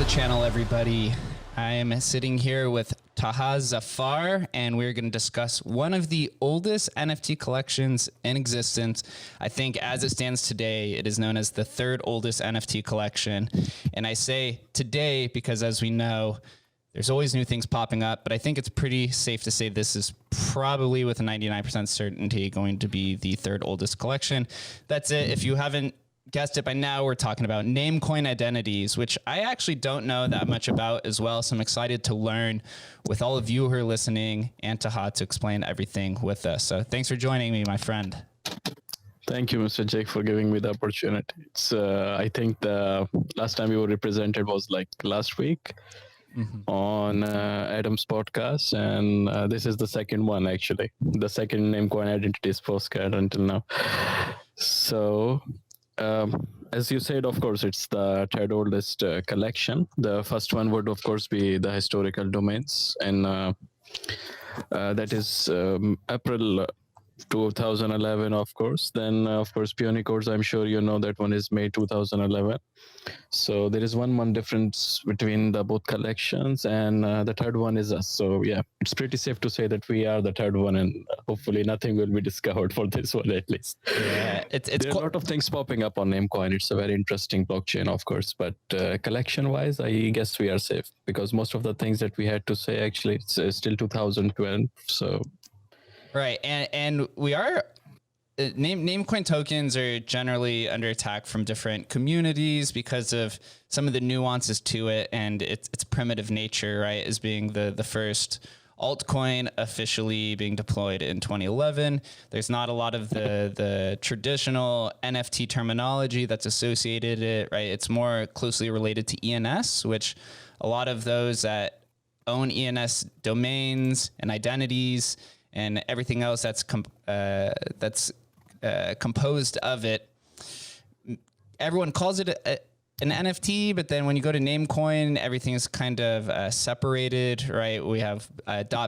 channel, everybody. I am sitting here with Taha Zafar, and we're going to discuss one of the oldest NFT collections in existence. I think as it stands today, it is known as the third oldest NFT collection. And I say today because, as we know, there's always new things popping up, but I think it's pretty safe to say this is probably with a 99% certainty going to be the third oldest collection. That's it. If you haven't guessed it by now, we're talking about Namecoin IDs, which I actually don't know that much about as well. So I'm excited to learn with all of you who are listening and Taha to explain everything with us. So thanks for joining me, my friend. Thank you, Mr. Jake, for giving me the opportunity. It's, I think the last time we were represented was like last week on Adam's podcast. And this is the second one, actually. The second Namecoin Identities postcard until now. So as you said, of course, it's the third oldest collection. The first one would, of course, be the historical domains. And that is April 2011, of course. Then, of course, Peony Codes, I'm sure you know that one is May 2011. So there is 1 month difference between the both collections, and the third one is us. So yeah, it's pretty safe to say that we are the third one, and hopefully nothing will be discovered for this one at least. Yeah, there are a lot of things popping up on Namecoin. It's a very interesting blockchain, of course, but collection-wise, I guess we are safe because most of the things that we had to say actually it's still 2012. So right, and we are. Namecoin tokens are generally under attack from different communities because of some of the nuances to it and its primitive nature, right, as being the first altcoin officially being deployed in 2011. There's not a lot of the traditional NFT terminology that's associated it, right? It's more closely related to ENS, which a lot of those that own ENS domains and identities and everything else that's composed of it. Everyone calls it an NFT, but then when you go to Namecoin, everything is kind of separated, right? We have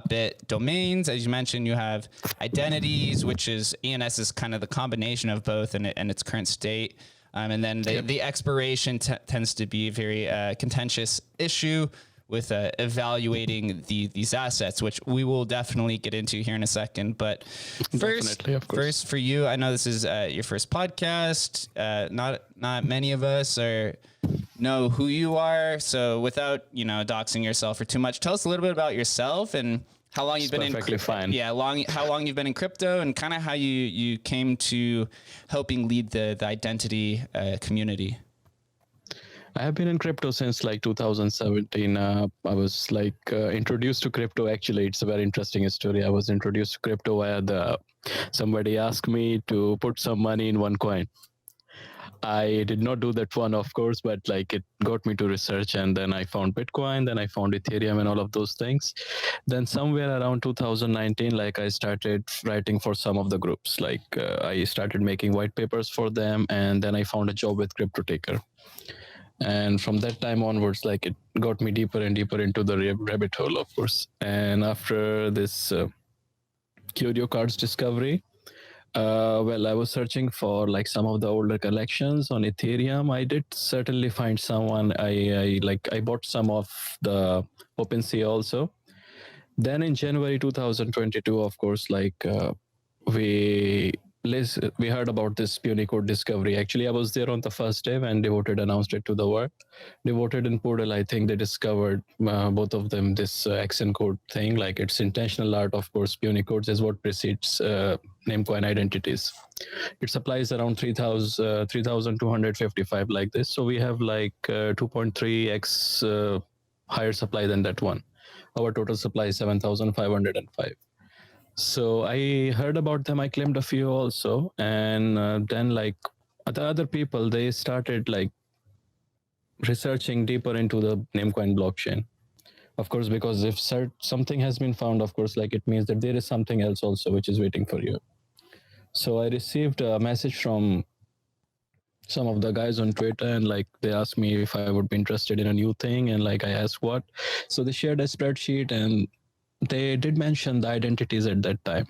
.bit domains, as you mentioned. You have identities, which is ENS is kind of the combination of both and its current state. And then the expiration tends to be a very contentious issue with first these assets, which we will definitely get into here in a second. But first for you, I know this is your first podcast. Not many of us know who you are. So without doxing yourself or too much, tell us a little bit about yourself and how long you've been in crypto. Yeah, how long you've been in crypto and kind of how you came to helping lead the identity community. I have been in crypto since like 2017. I was like introduced to crypto. Actually, it's a very interesting story. I was introduced to crypto via somebody asked me to put some money in one coin. I did not do that one, of course, but like it got me to research, and then I found Bitcoin, then I found Ethereum and all of those things. Then somewhere around 2019, like I started writing for some of the groups. Like I started making white papers for them, and then I found a job with Crypto Taker. And from that time onwards, like it got me deeper and deeper into the rabbit hole, of course. And after this Curio Cards discovery, well, I was searching for like some of the older collections on Ethereum. I did certainly find someone. I bought some of the OpenSea also. Then in January 2022, of course, like we heard about this Peony Code discovery. Actually, I was there on the first day when Devoted announced it to the world. Devoted and Poodle, I think they discovered both of them this accent code thing. Like it's intentional art, of course. Peony Codes is what precedes Namecoin identities. It supplies around 3,255 like this. So we have like 2.3x higher supply than that one. Our total supply is 7,505. So I heard about them. I claimed a few also. And then like the other people, they started like researching deeper into the Namecoin blockchain. Of course, because if something has been found, of course, like it means that there is something else also which is waiting for you. So I received a message from some of the guys on Twitter, and like they asked me if I would be interested in a new thing, and like I asked what. So they shared a spreadsheet, and they did mention the identities at that time.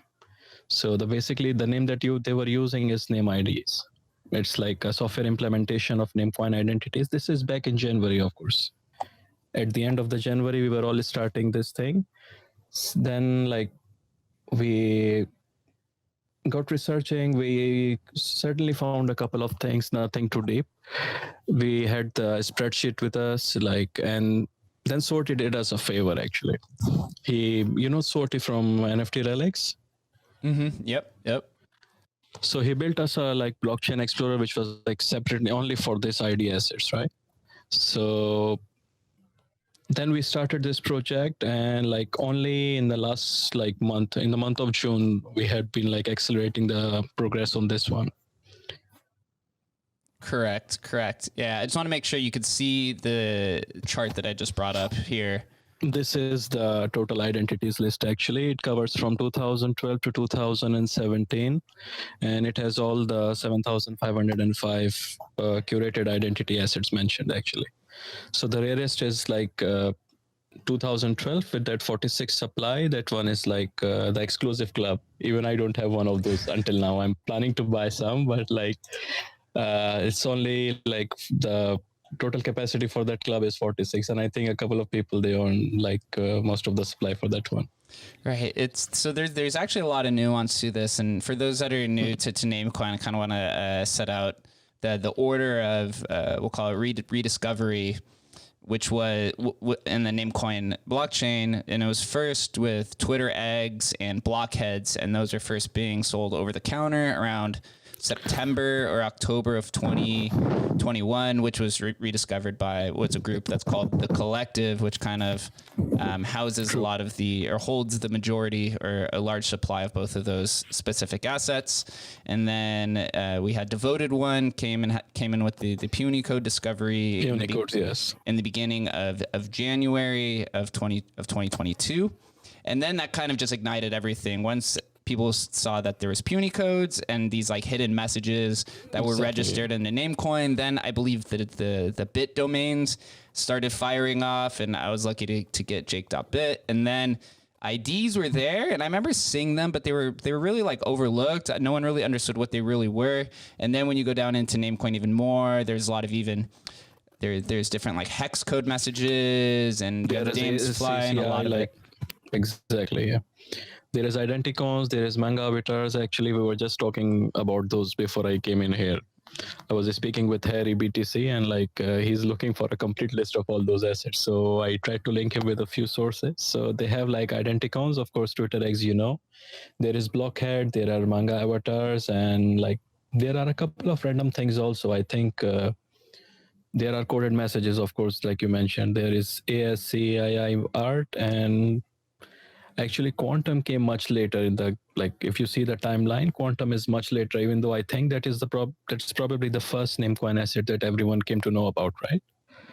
So basically the name that they were using is Name IDs. It's like a software implementation of Namecoin identities. This is back in January, of course. at the end of the January, we were all starting this thing. Then like we got researching, we certainly found a couple of things, nothing too deep. We had the spreadsheet with us, like, and then Sorty did us a favor actually. He, Sorty from NFT Relics. Yep. So he built us a like blockchain explorer, which was like separately only for this ID assets, right? So then we started this project, and like only in the last like month, in the month of June, we had been like accelerating the progress on this one. Correct. Yeah, I just want to make sure you could see the chart that I just brought up here. This is the total identities list. Actually, it covers from 2012 to 2017, and it has all the 7,505 curated identity assets mentioned actually. So the rarest is like 2012 with that 46 supply. That one is like the exclusive club. Even I don't have one of those until now. I'm planning to buy some, but like it's only like the total capacity for that club is 46, and I think a couple of people, they own like most of the supply for that one. Right. It's so there's actually a lot of nuance to this, and for those that are new to Namecoin, I kind of want to set out the order of we'll call it rediscovery, which was in the Namecoin blockchain, and it was first with Twitter eggs and blockheads, and those are first being sold over the counter around September or October of 2021, which was rediscovered by what's a group that's called The Collective, which kind of houses a lot of the, or holds the majority or a large supply of both of those specific assets. And then we had Devoted One came in with the Puny Code discovery in the beginning of January of 2022. And then that kind of just ignited everything. Once people saw that there was puny codes and these like hidden messages that were registered in the Namecoin, then I believe that the bit domains started firing off, and I was lucky to get jake.bit. And then IDs were there, and I remember seeing them, but they were really like overlooked. No one really understood what they really were. And then when you go down into Namecoin even more, there's a lot of there's different like hex code messages and names fly and a lot of it. Exactly, yeah. There is Identicons, there is manga avatars. Actually, we were just talking about those before I came in here. I was speaking with Harry BTC, and like he's looking for a complete list of all those assets. So I tried to link him with a few sources. So they have like Identicons, of course, Twitter X, There is Blockhead, there are manga avatars, and like there are a couple of random things also. I think there are coded messages, of course, like you mentioned. There is ASCII art, and actually Quantum came much later in the, like if you see the timeline, Quantum is much later, even though I think that is that's probably the first Namecoin asset that everyone came to know about, right?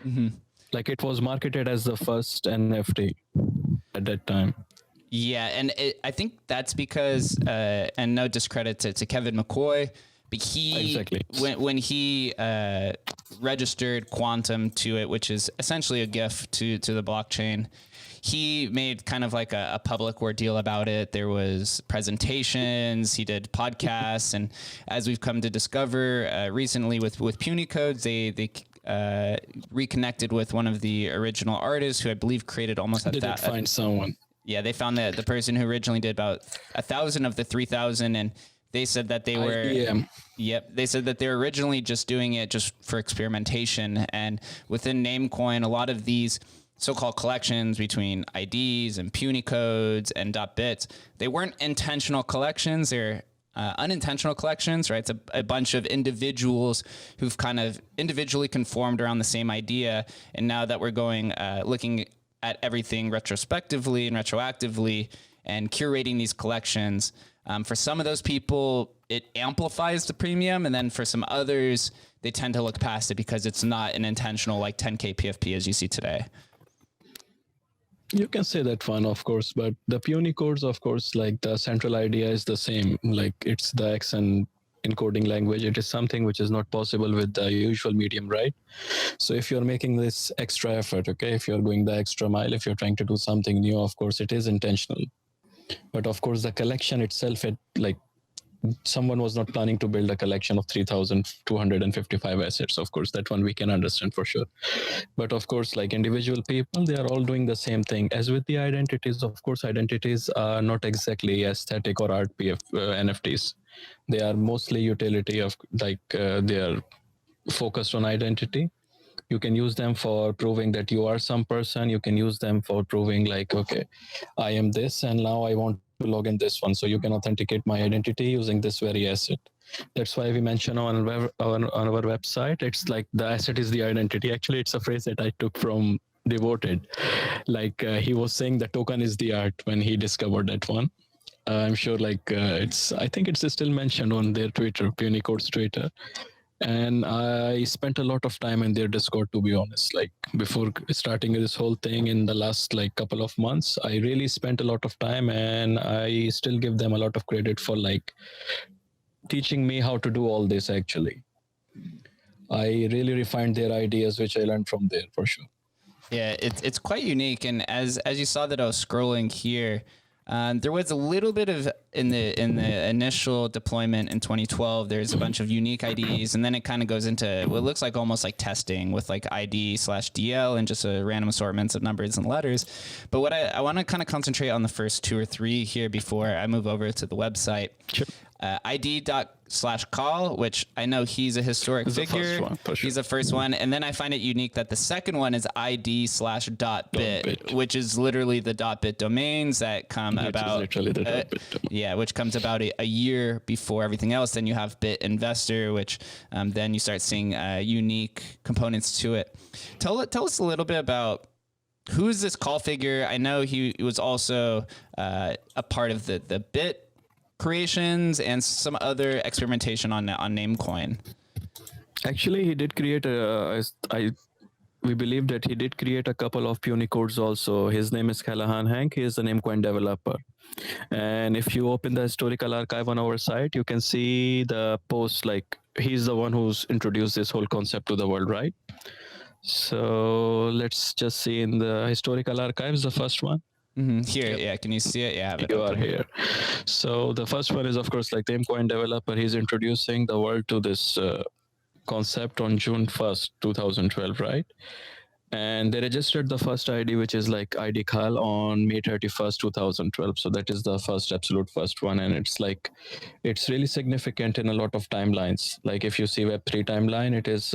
Mm-hmm. Like it was marketed as the first NFT at that time. Yeah, and I think that's because, and no discredit to Kevin McCoy, but he, when he registered Quantum to it, which is essentially a gift to the blockchain, he made kind of like a public ordeal about it. There was presentations, he did podcasts, and as we've come to discover recently with Puny Codes, they reconnected with one of the original artists who I believe created almost find someone. Yeah, they found the person who originally did about 1,000 of the 3,000, and they said that they were they said that they were originally just doing it just for experimentation. And within Namecoin, a lot of these so-called collections between IDs and puny codes and .bits, they weren't intentional collections. They're unintentional collections, right? It's a bunch of individuals who've kind of individually conformed around the same idea. And now that we're going, looking at everything retrospectively and retroactively and curating these collections, for some of those people, it amplifies the premium. And then for some others, they tend to look past it because it's not an intentional like 10K PFP as you see today. You can say that one, of course, but the puny codes, of course, like the central idea is the same. Like it's the XN encoding language. It is something which is not possible with the usual medium, right? So if you're making this extra effort, okay, if you're going the extra mile, if you're trying to do something new, of course, it is intentional. But of course, the collection itself, someone was not planning to build a collection of 3,255 assets. Of course, that one we can understand for sure. But of course, like individual people, they are all doing the same thing. As with the identities, of course, identities are not exactly aesthetic or art NFTs. They are mostly utility of they are focused on identity. You can use them for proving that you are some person. You can use them for proving like, okay, I am this and now I want to log in this one, so you can authenticate my identity using this very asset. That's why we mention on our website, it's like the asset is the identity. Actually, it's a phrase that I took from Devoted. Like he was saying the token is the art when he discovered that one. I'm sure I think it's still mentioned on their Twitter, Punicode's Twitter. And I spent a lot of time in their Discord, to be honest. Like before starting this whole thing in the last like couple of months, I really spent a lot of time, and I still give them a lot of credit for like teaching me how to do all this. Actually, I really refined their ideas, which I learned from there for sure. Yeah, it's quite unique. And as you saw that I was scrolling here, there was a little bit of in the initial deployment in 2012. There's a bunch of unique IDs, and then it kind of goes into what looks like almost like testing with like ID/DL and just a random assortments of numbers and letters. But what I want to kind of concentrate on the first 2 or 3 here before I move over to the website. Sure. ID./call, which I know he's a historic figure. He's the first one. And then I find it unique that the second one is ID/.bit, which is literally the .bit domains that come about. Which comes about a year before everything else. Then you have Bit Investor, which then you start seeing unique components to it. Tell us a little bit about who is this call figure. I know he was also a part of the Bit creations and some other experimentation on Namecoin. Actually, he did create we believe that he did create a couple of Punicodes also. His name is Callahan Hank. He is a Namecoin developer. And if you open the historical archive on our site, you can see the post, like he's the one who's introduced this whole concept to the world, right? So let's just see in the historical archives, the first one. Mm-hmm. Here, yeah. Can you see it? Yeah, you are here. So the first one is, of course, like the Emercoin developer. He's introducing the world to this concept on June 1st, 2012, right? And they registered the first ID, which is like ID Khal, on May 31st, 2012. So that is the absolute first one. And it's really significant in a lot of timelines. Like if you see Web3 timeline, it is...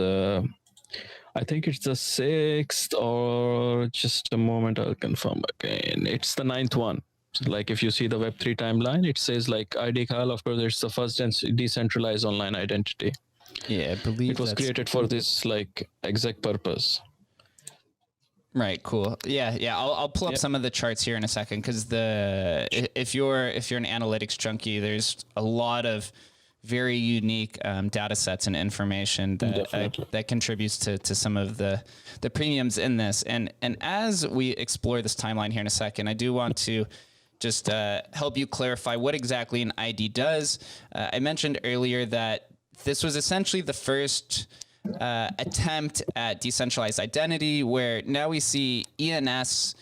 I think it's the 6th, or just a moment, I'll confirm again. It's the 9th one. So like if you see the Web3 timeline, it says like ID Khal, of course, it's the first decentralized online identity. Yeah, I believe it was created for this like exact purpose. Right. Cool. Yeah. I'll pull up some of the charts here in a second, because if you're an analytics junkie, there's a lot of very unique data sets and information that contributes to some of the premiums in this. And as we explore this timeline here in a second, I do want to just help you clarify what exactly an ID does. I mentioned earlier that this was essentially the first attempt at decentralized identity, where now we see ENS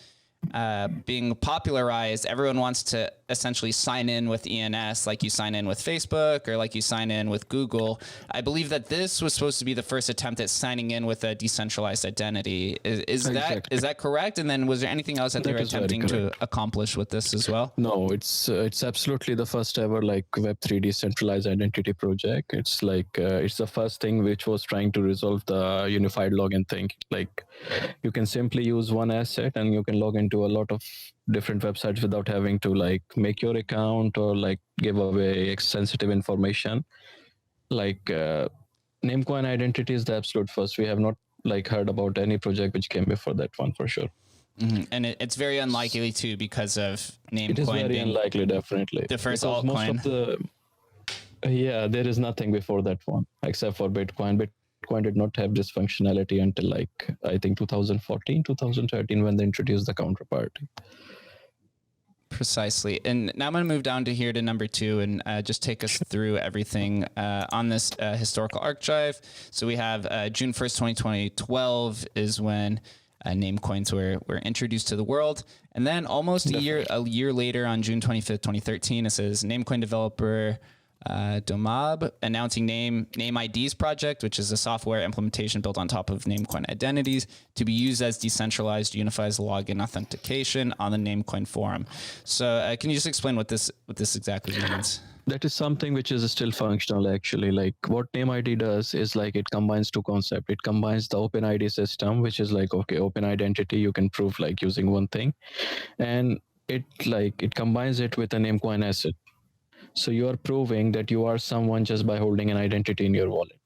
being popularized. Everyone wants to essentially sign in with ENS, like you sign in with Facebook or like you sign in with Google. I believe that this was supposed to be the first attempt at signing in with a decentralized identity. Is that correct? And then was there anything else that they were attempting to accomplish with this as well? No, it's absolutely the first ever like Web3 decentralized identity project. It's like it's the first thing which was trying to resolve the unified login thing. Like you can simply use one asset and you can log into a lot of different websites without having to like make your account or like give away sensitive information. Like Namecoin identity is the absolute first. We have not like heard about any project which came before that one for sure. Mm-hmm. And it's very unlikely too, because of Namecoin. It is very unlikely, definitely. The first altcoin. There is nothing before that one except for Bitcoin. Bitcoin did not have this functionality until like I think 2014, 2013 when they introduced the counterparty. Precisely. And now I'm going to move down to here to number 2 and just take us through everything on this historical archive. So we have June 1st, 2012 is when Namecoins were introduced to the world. And then almost a year later, on June 25th, 2013, it says Namecoin developer Domab announcing Name IDs project, which is a software implementation built on top of Namecoin identities to be used as decentralized unifies login authentication on the Namecoin forum. So can you just explain what this exactly means? That is something which is still functional actually. Like what Name ID does is like it combines two concepts. It combines the open ID system, which is like, okay, open identity, you can prove like using one thing. And it combines it with a Namecoin asset. So you are proving that you are someone just by holding an identity in your wallet.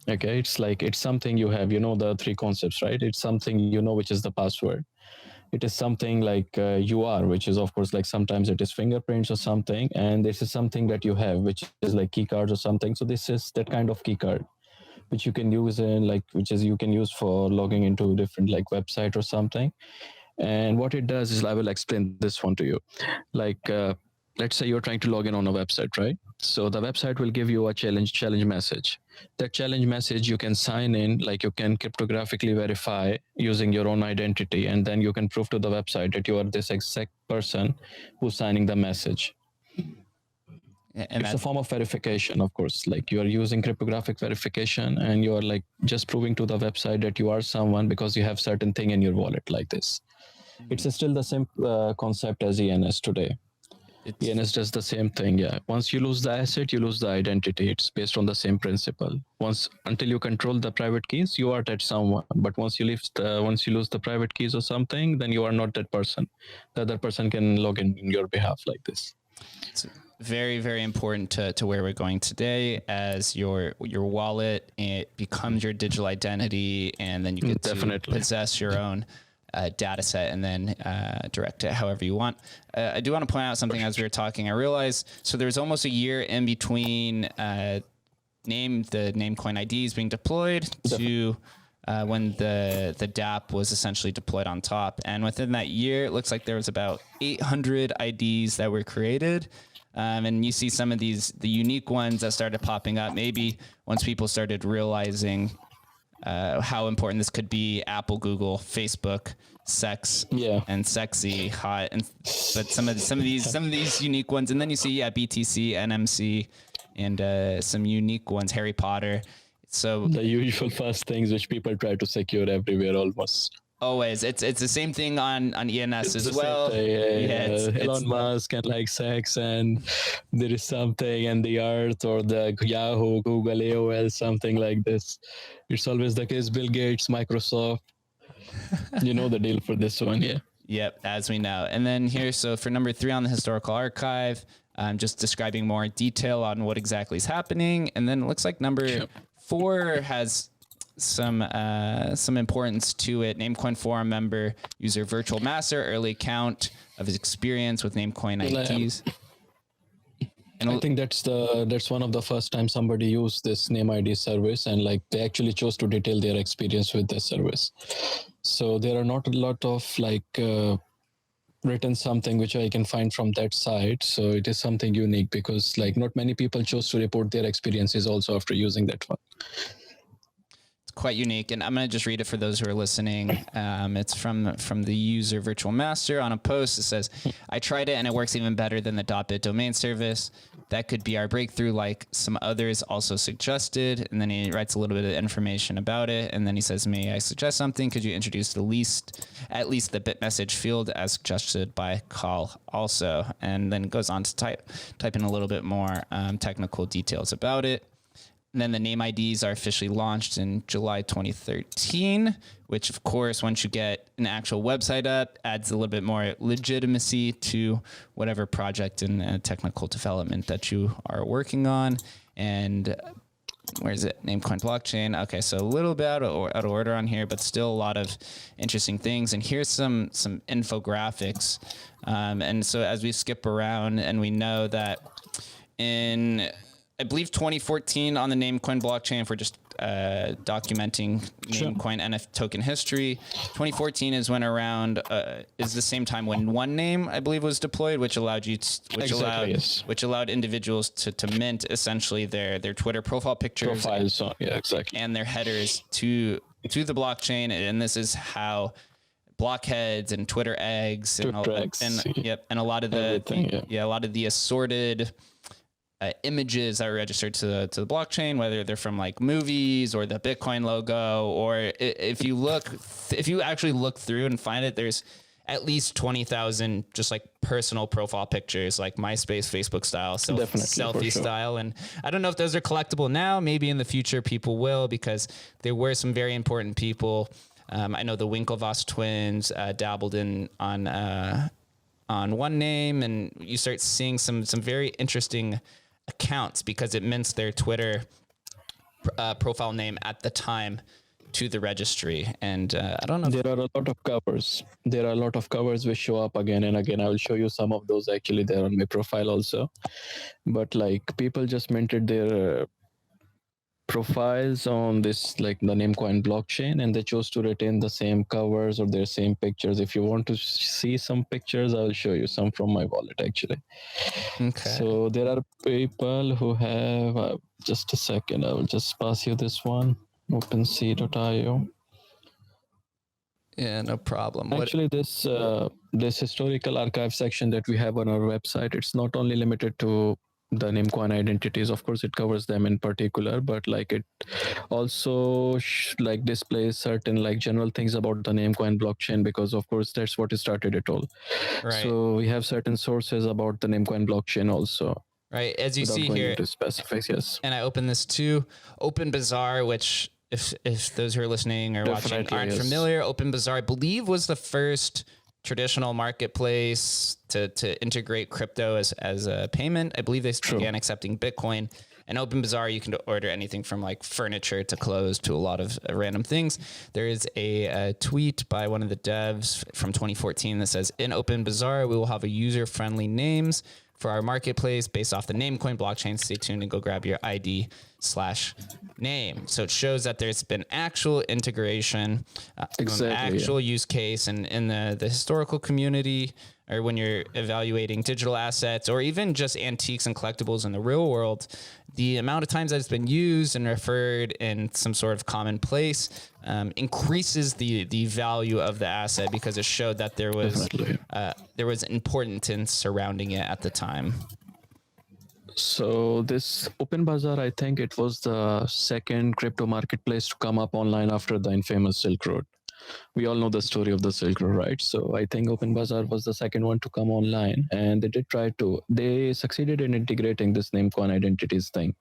Okay, it's something you have, the three concepts, right? It's something, which is the password. It is something like you are, which is of course like sometimes it is fingerprints or something. And this is something that you have, which is like key cards or something. So this is that kind of key card, which you can use you can use for logging into different like website or something. And what it does is, I will explain this one to you. Like, let's say you're trying to log in on a website, right? So the website will give you a challenge message. That challenge message, you can sign in, like you can cryptographically verify using your own identity. And then you can prove to the website that you are this exact person who's signing the message. And it's a form of verification, of course. Like you are using cryptographic verification and you are like just proving to the website that you are someone because you have certain thing in your wallet like this. It's still the same concept as ENS today. ENS does the same thing. Yeah. Once you lose the asset, you lose the identity. It's based on the same principle. Until you control the private keys, you are that someone. But once you lose the private keys or something, then you are not that person. The other person can log in your behalf like this. It's very, very important to where we're going today, as your wallet, it becomes your digital identity, and then you get to possess your own data set and then direct it however you want. I do want to point out something as we were talking. I realized, so there's almost a year in between the Namecoin IDs being deployed to when the DApp was essentially deployed on top. And within that year, it looks like there was about 800 IDs that were created. And you see some of the unique ones that started popping up, maybe once people started realizing how important this could be. Apple, Google, Facebook, sex, and sexy, hot, but some of these unique ones, and then you see BTC, NMC, and some unique ones, Harry Potter. So the usual first things which people try to secure everywhere almost. Always, it's the same thing on ENS as well. Elon Musk and like sex, and there is something, and the Earth or the Yahoo, Google, AOL, something like this. It's always the case. Bill Gates, Microsoft. You know the deal for this one, yeah. Yep, as we know. And then here, so for number 3 on the historical archive, I'm just describing more detail on what exactly is happening. And then it looks like number 4 has some importance to it. Namecoin forum member, user virtual master, early account of his experience with Namecoin IDs. And I think that's one of the first time somebody used this Name ID service, and like they actually chose to detail their experience with this service. So there are not a lot of like written something which I can find from that site. So it is something unique because like not many people chose to report their experiences also after using that one. Quite unique, and I'm going to just read it for those who are listening. It's from the user virtual master on a post. It says, "I tried it and it works even better than the .bit domain service. That could be our breakthrough, like some others also suggested." And then he writes a little bit of information about it, and then he says, "May I suggest something? Could you introduce at least the bit message field as suggested by Call also?" And then goes on to type in a little bit more technical details about it. And then the Name IDs are officially launched in July 2013, which of course, once you get an actual website up, adds a little bit more legitimacy to whatever project and technical development that you are working on. And where is it? Namecoin blockchain. Okay, so a little bit out of order on here, but still a lot of interesting things. And here's some infographics. And so as we skip around, and we know that in, I believe 2014 on the Namecoin blockchain, if we're just documenting Namecoin NFT token history, 2014 is when is the same time when OneName, I believe, was deployed, which allowed which allowed individuals to mint essentially their Twitter profile pictures and their headers to the blockchain. And this is how blockheads and Twitter eggs and a lot of the assorted images that are registered to the blockchain, whether they're from like movies or the Bitcoin logo, or if you actually look through and find it, there's at least 20,000 just like personal profile pictures, like MySpace, Facebook style, selfie style. And I don't know if those are collectible now. Maybe in the future people will, because there were some very important people. I know the Winklevoss twins dabbled on one name, and you start seeing some very interesting accounts because it mints their Twitter profile name at the time to the registry. And I don't know. There are a lot of covers. There are a lot of covers which show up again and again. I will show you some of those. Actually, they're on my profile also. But like people just minted their profiles on this, like the Namecoin blockchain, and they chose to retain the same covers or their same pictures. If you want to see some pictures, I will show you some from my wallet actually. Okay. So there are people who have just a second, I will just pass you this one, OpenSea.io. Yeah, no problem. Actually, this historical archive section that we have on our website, it's not only limited to the Namecoin identities. Of course, it covers them in particular, but like it also like displays certain like general things about the Namecoin blockchain, because of course that's what started it all. Right. So we have certain sources about the Namecoin blockchain also. Right, as you see here. Into specifics, yes. And I open this too. Open Bazaar, which if those who are listening or watching aren't familiar, Open Bazaar, I believe, was the first traditional marketplace to integrate crypto as a payment. I believe they began accepting Bitcoin. And Open Bazaar, you can order anything from like furniture to clothes to a lot of random things. There is a tweet by one of the devs from 2014 that says, in Open Bazaar, we will have a user-friendly names for our marketplace based off the Namecoin blockchain. Stay tuned and go grab your ID/name. So it shows that there's been actual integration, actual use case, and in the historical community, or when you're evaluating digital assets or even just antiques and collectibles in the real world, the amount of times that it's been used and referred in some sort of common place increases the value of the asset, because it showed that there was importance surrounding it at the time. So this Open Bazaar, I think it was the second crypto marketplace to come up online after the infamous Silk Road. We all know the story of the Silk Road, right? So I think Open Bazaar was the second one to come online, and they succeeded in integrating this Namecoin identities thing.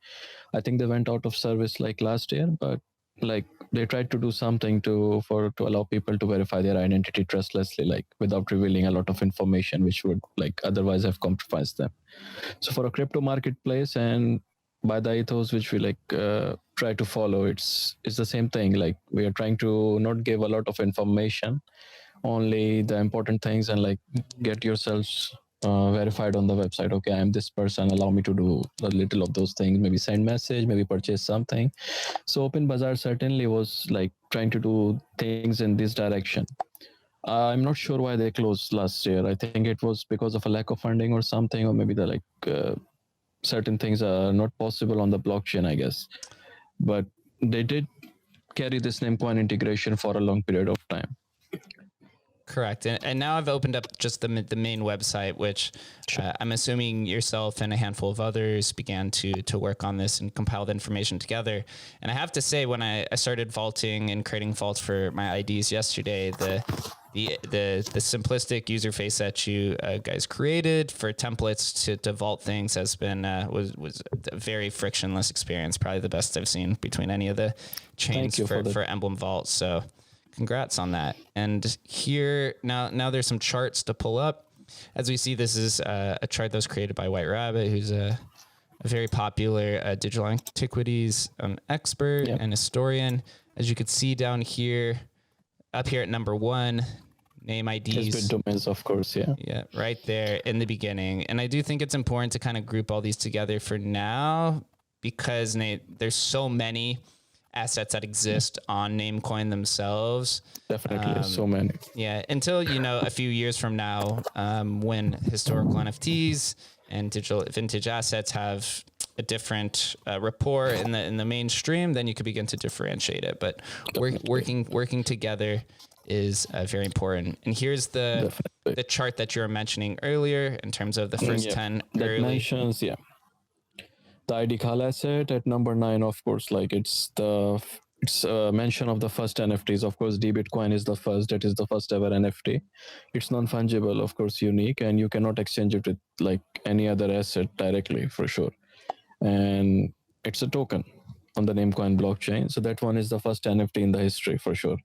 I think they went out of service like last year, but like they tried to do something to allow people to verify their identity trustlessly, like without revealing a lot of information which would like otherwise have compromised them. So for a crypto marketplace, and by the ethos which we like try to follow, it's the same thing. Like we are trying to not give a lot of information, only the important things, and like get yourselves verified on the website. Okay, I'm this person, allow me to do a little of those things, maybe send message, maybe purchase something. So Open Bazaar certainly was like trying to do things in this direction. I'm not sure why they closed last year. I think it was because of a lack of funding or something, or maybe the certain things are not possible on the blockchain, I guess. But they did carry this Namecoin integration for a long period of time. Correct. And now I've opened up just the main website, which I'm assuming yourself and a handful of others began to work on this and compile the information together. And I have to say, when I started vaulting and creating vaults for my IDs yesterday, the simplistic user face that you guys created for templates to vault things has been was a very frictionless experience. Probably the best I've seen between any of the chains for Emblem Vault. So congrats on that. And here now there's some charts to pull up. As we see, this is a chart that was created by White Rabbit, who's a very popular digital antiquities expert and historian. As you could see down here, up here at number 1, name IDs. Domains, of course, Yeah, right there in the beginning. And I do think it's important to kind of group all these together for now, because there's so many assets that exist on Namecoin themselves. Definitely, so many. Yeah, until a few years from now, when historical NFTs and digital vintage assets have a different rapport in the mainstream, then you could begin to differentiate it. But working together is very important. And here's the chart that you were mentioning earlier in terms of the first 10 that mentions The ID Khal asset at number 9, of course, like it's a mention of the first NFTs. Of course, Bitcoin is the first. That is the first ever NFT. It's non-fungible, of course, unique, and you cannot exchange it with like any other asset directly for sure. And it's a token on the Namecoin blockchain. So that one is the first NFT in the history for sure.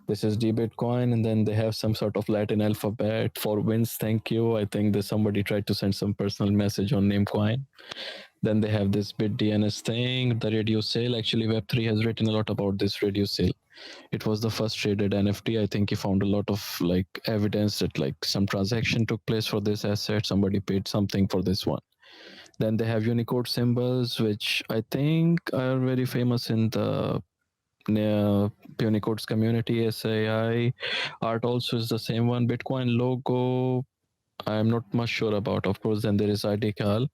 This is Bitcoin, and then they have some sort of Latin alphabet for wins. Thank you. I think that somebody tried to send some personal message on Namecoin. Then they have this bit DNS thing, the radio sale. Actually, Web3 has written a lot about this radio sale. It was the first traded NFT. I think he found a lot of like evidence that like some transaction took place for this asset. Somebody paid something for this one. Then they have Unicode symbols, which I think are very famous in the Unicode's community. SAI art also is the same one. Bitcoin logo, I'm not much sure about. Of course, then there is IDCal.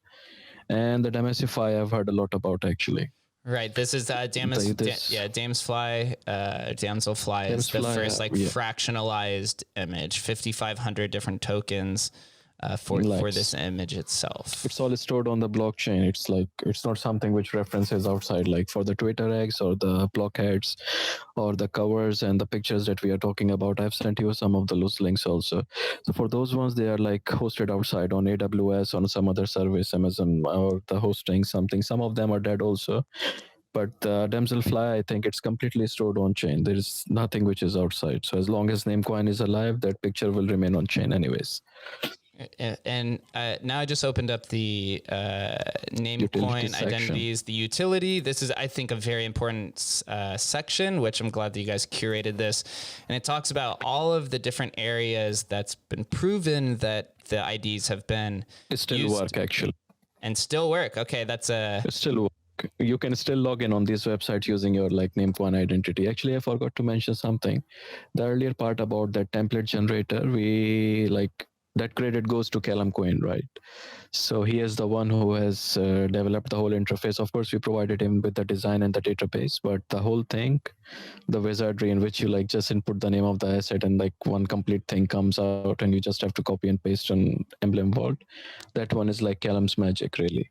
And the Demysify I've heard a lot about actually. Right. This is Damselfly. Damselfly is the first fractionalized image. 5,500 different tokens for this image itself. It's all stored on the blockchain. It's like it's not something which references outside, like for the Twitter eggs or the blockheads or the covers and the pictures that we are talking about. I've sent you some of the loose links also. So for those ones, they are like hosted outside on AWS, on some other service, Amazon, or the hosting something. Some of them are dead also. But the Damselfly, I think it's completely stored on chain. There is nothing which is outside. So as long as Namecoin is alive, that picture will remain on chain anyways. And now I just opened up the Namecoin identities, the utility. This is, I think, a very important section, which I'm glad that you guys curated this. And it talks about all of the different areas that's been proven that the IDs have been still work actually. And still work. Okay, that's a... Still work. You can still log in on these websites using your like Namecoin identity. Actually, I forgot to mention something. The earlier part about that template generator, we like... that credit goes to Gallen, right? So he is the one who has developed the whole interface. Of course, we provided him with the design and the database, but the whole thing, the wizardry in which you like just input the name of the asset and like one complete thing comes out and you just have to copy and paste an emblem vault. That one is like Gallen's magic, really.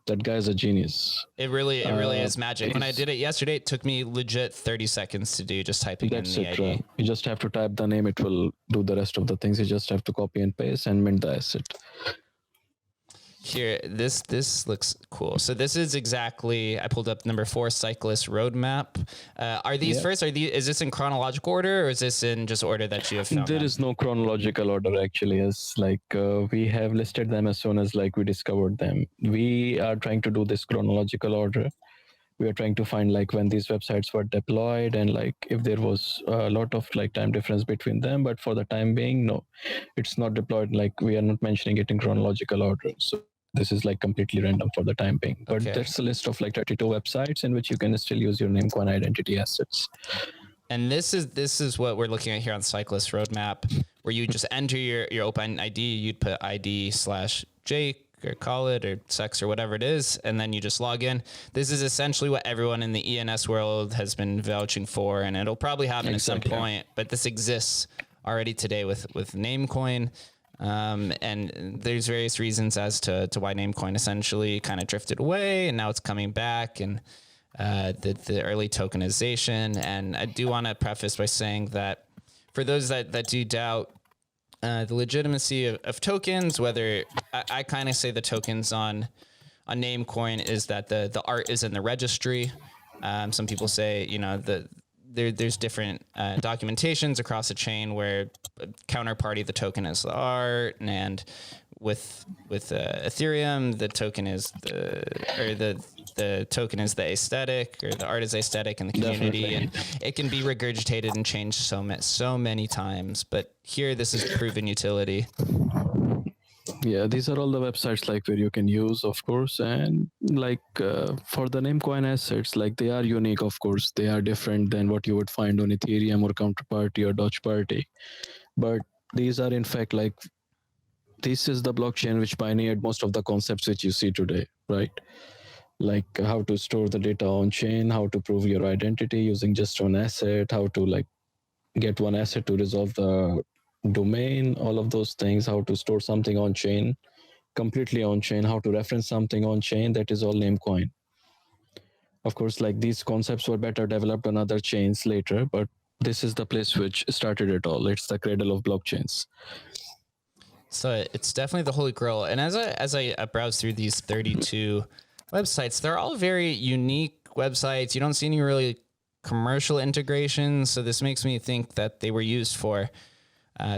That guy's a genius. It really is magic. When I did it yesterday, it took me legit 30 seconds to do, just typing in the ID. Right. You just have to type the name. It will do the rest of the things. You just have to copy and paste and mint the asset. Here, this looks cool. So this is exactly, I pulled up number 4, cyclist roadmap. Are these first? Is this in chronological order, or is this in just order that you have found? There is no chronological order actually. As like we have listed them as soon as like we discovered them. We are trying to do this chronological order. We are trying to find like when these websites were deployed and like if there was a lot of like time difference between them. But for the time being, no, it's not deployed. Like we are not mentioning it in chronological order. So this is like completely random for the time being. But that's a list of like 32 websites in which you can still use your Namecoin identity assets. And this is what we're looking at here on Cyclist Roadmap, where you just enter your open ID. You'd put ID/Jake or call it or sex or whatever it is, and then you just log in. This is essentially what everyone in the ENS world has been vouching for, and it'll probably happen at some point. But this exists already today with Namecoin. And there's various reasons as to why Namecoin essentially kind of drifted away, and now it's coming back, and the early tokenization. And I do want to preface by saying that for those that do doubt the legitimacy of tokens, whether I kind of say the tokens on Namecoin is that the art is in the registry. Some people say, you know, there's different documentations across the chain where counterparty the token is the art, and with Ethereum the token is the token is the aesthetic, or the art is aesthetic in the community. Definitely. And it can be regurgitated and changed so many times. But here, this is proven utility. Yeah, these are all the websites like where you can use, of course, and like for the Namecoin assets, like they are unique, of course. They are different than what you would find on Ethereum or Counterparty or Doge Party. But these are in fact like, this is the blockchain which pioneered most of the concepts which you see today, right? Like how to store the data on chain, how to prove your identity using just one asset, how to like get one asset to resolve the domain, all of those things, how to store something on chain completely on chain, how to reference something on chain, that is all Namecoin. Of course, like these concepts were better developed on other chains later, but this is the place which started it all. It's the cradle of blockchains. So it's definitely the holy grail. And as I browse through these 32 websites, they're all very unique websites. You don't see any really commercial integrations. So this makes me think that they were used for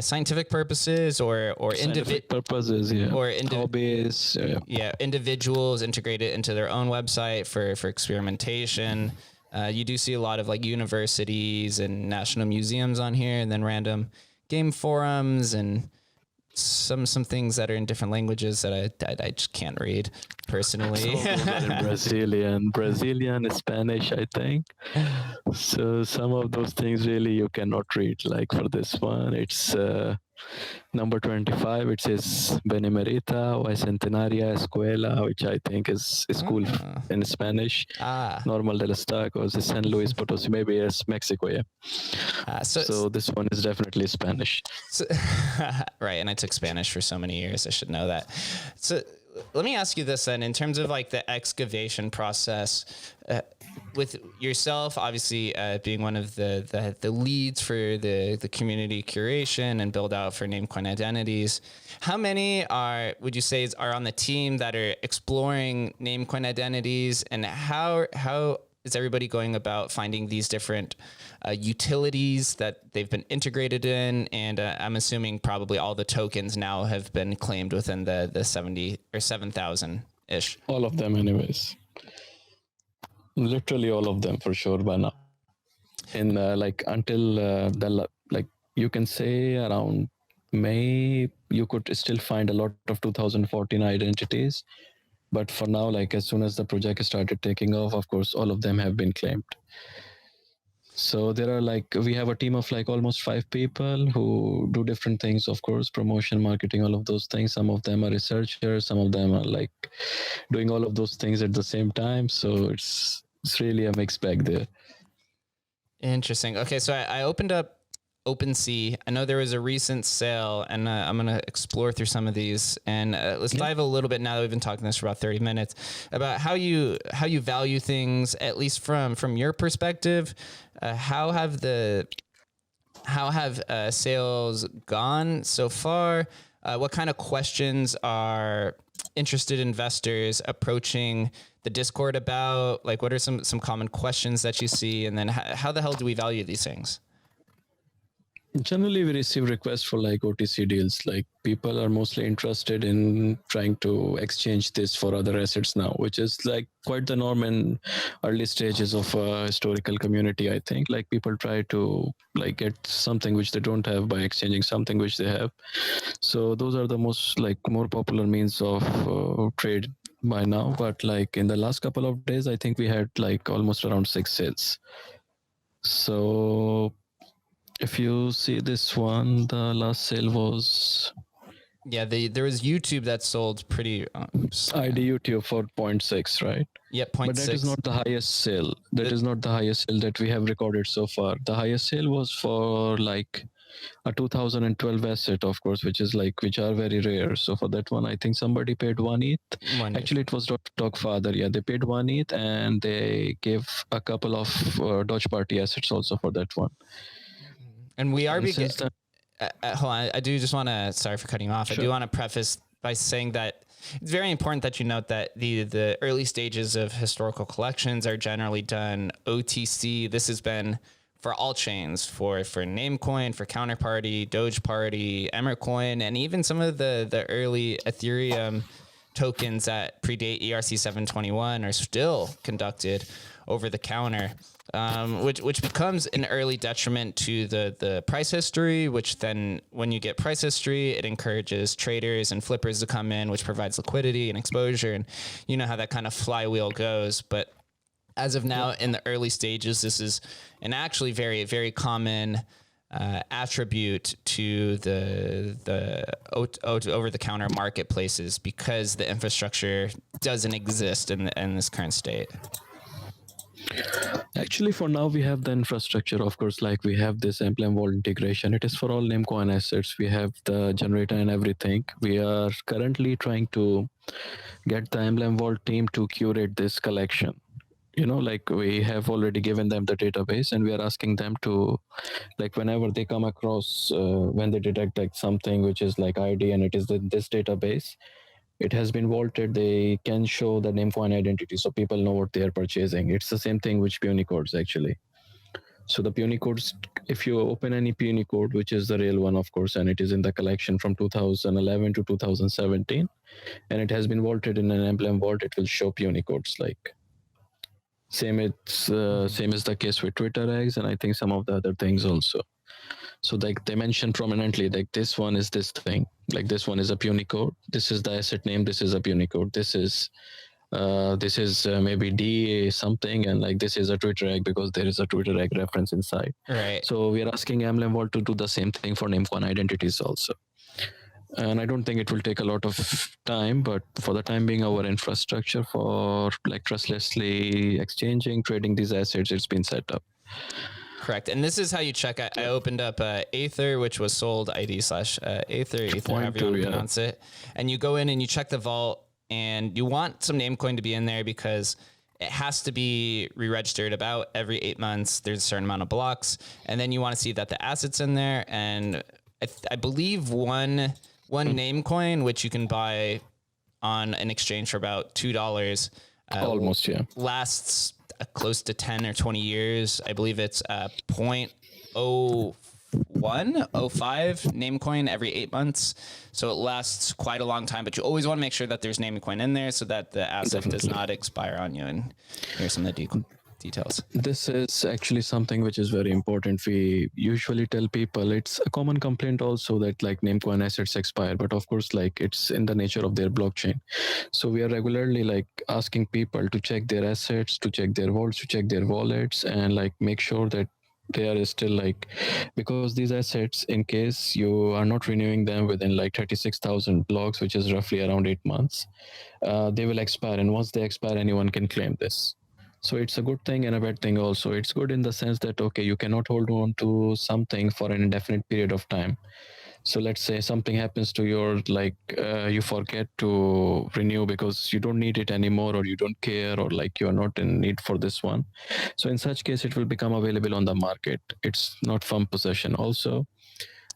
scientific purposes or Scientific purposes, yeah. or hobbies, yeah, individuals integrate it into their own website for experimentation. You do see a lot of like universities and national museums on here, and then random game forums and some things that are in different languages that I just can't read personally. Brazilian, Spanish, I think. So some of those things really you cannot read. Like for this one, it's number 25. It says Benemerita o Centenaria Escuela, which I think is school in Spanish. Normal de los Tacos is San Luis Potosí. Maybe it's Mexico, yeah. So this one is definitely Spanish. So, right, and I took Spanish for so many years. I should know that. So let me ask you this then, in terms of like the excavation process, with yourself, obviously being one of the leads for the community curation and build out for Namecoin identities, how many would you say are on the team that are exploring Namecoin identities, and how is everybody going about finding these different utilities that they've been integrated in? And I'm assuming probably all the tokens now have been claimed within the 70 or 7,000 ish. All of them anyways. Literally all of them for sure by now. And like until like you can say around May, you could still find a lot of 2014 identities. But for now, like as soon as the project started taking off, of course, all of them have been claimed. So there are we have a team of like almost 5 people who do different things, of course, promotion, marketing, all of those things. Some of them are researchers, some of them are like doing all of those things at the same time. So it's really a mixed bag there. Interesting. Okay, so I opened up OpenSea. I know there was a recent sale, and I'm going to explore through some of these. And let's dive a little bit, now that we've been talking this for about 30 minutes, about how you value things, at least from your perspective. How have sales gone so far? What kind of questions are interested investors approaching the Discord about? Like, what are some common questions that you see? And then how the hell do we value these things? Generally, we receive requests for like OTC deals. Like people are mostly interested in trying to exchange this for other assets now, which is like quite the norm in early stages of a historical community. I think like people try to like get something which they don't have by exchanging something which they have. So those are the most like more popular means of trade by now. But like in the last couple of days, I think we had like almost around 6 sales. So if you see this one, the last sale was... Yeah, there was YouTube that sold pretty... ID YouTube for 0.6, right? Yeah, 0.6. But that is not the highest sale. That is not the highest sale that we have recorded so far. The highest sale was for like a 2012 asset, of course, which are very rare. So for that one, I think somebody paid 1 ETH. Actually, it was Dogfather. Yeah, they paid 1 ETH and they gave a couple of Dodge Party assets also for that one. And we are hold on, I do just want to, sorry for cutting you off. Sure. I do want to preface by saying that it's very important that you note that the early stages of historical collections are generally done OTC. This has been for all chains, for Namecoin, for Counterparty, Doge Party, Emercoin, and even some of the early Ethereum tokens that predate ERC 721 are still conducted over the counter. Which becomes an early detriment to the price history, which then when you get price history, it encourages traders and flippers to come in, which provides liquidity and exposure. And you know how that kind of flywheel goes. But as of now, in the early stages, this is an actually very, very common attribute to the over-the-counter marketplaces, because the infrastructure doesn't exist in this current state. Actually, for now, we have the infrastructure, of course, like we have this emblem vault integration. It is for all Namecoin assets. We have the generator and everything. We are currently trying to get the emblem vault team to curate this collection. Like we have already given them the database, and we are asking them to, like, whenever they come across, when they detect like something which is like ID and it is in this database, it has been vaulted, they can show the Namecoin identity so people know what they are purchasing. It's the same thing with puny codes actually. So the puny codes, if you open any puny code, which is the real one, of course, and it is in the collection from 2011 to 2017, and it has been vaulted in an emblem vault, it will show puny codes. Like same is the case with Twitter eggs, and I think some of the other things also. So like they mention prominently, like this one is this thing, like this one is a puny code, this is the asset name, this is a puny code, this is maybe DA something, and like this is a Twitter egg because there is a Twitter egg reference inside. Right. So we are asking Emblem Vault to do the same thing for Namecoin identities also. And I don't think it will take a lot of time, but for the time being, our infrastructure for like trustlessly exchanging, trading these assets, it's been set up. Correct. And this is how you check. I opened up Aether, which was sold ID slash Aether, however you want to pronounce it. And you go in and you check the vault, and you want some Namecoin to be in there because it has to be re-registered about every 8 months. There's a certain amount of blocks. And then you want to see that the asset's in there. And I believe one Namecoin, which you can buy on an exchange for about $2, almost, yeah, lasts close to 10 or 20 years. I believe it's 0.05 Namecoin every 8 months. So it lasts quite a long time, but you always want to make sure that there's Namecoin in there so that the asset does not expire on you. And here's some of the details. This is actually something which is very important. We usually tell people, it's a common complaint also that like Namecoin assets expire, but of course like it's in the nature of their blockchain. So we are regularly like asking people to check their assets, to check their vaults, to check their wallets, and like make sure that they are still like, because these assets, in case you are not renewing them within like 36,000 blocks, which is roughly around 8 months, they will expire, and once they expire, anyone can claim this. So it's a good thing and a bad thing also. It's good in the sense that, okay, you cannot hold on to something for an indefinite period of time. So let's say something happens to your, like you forget to renew because you don't need it anymore, or you don't care, or like you are not in need for this one. So in such case, it will become available on the market. It's not firm possession. Also,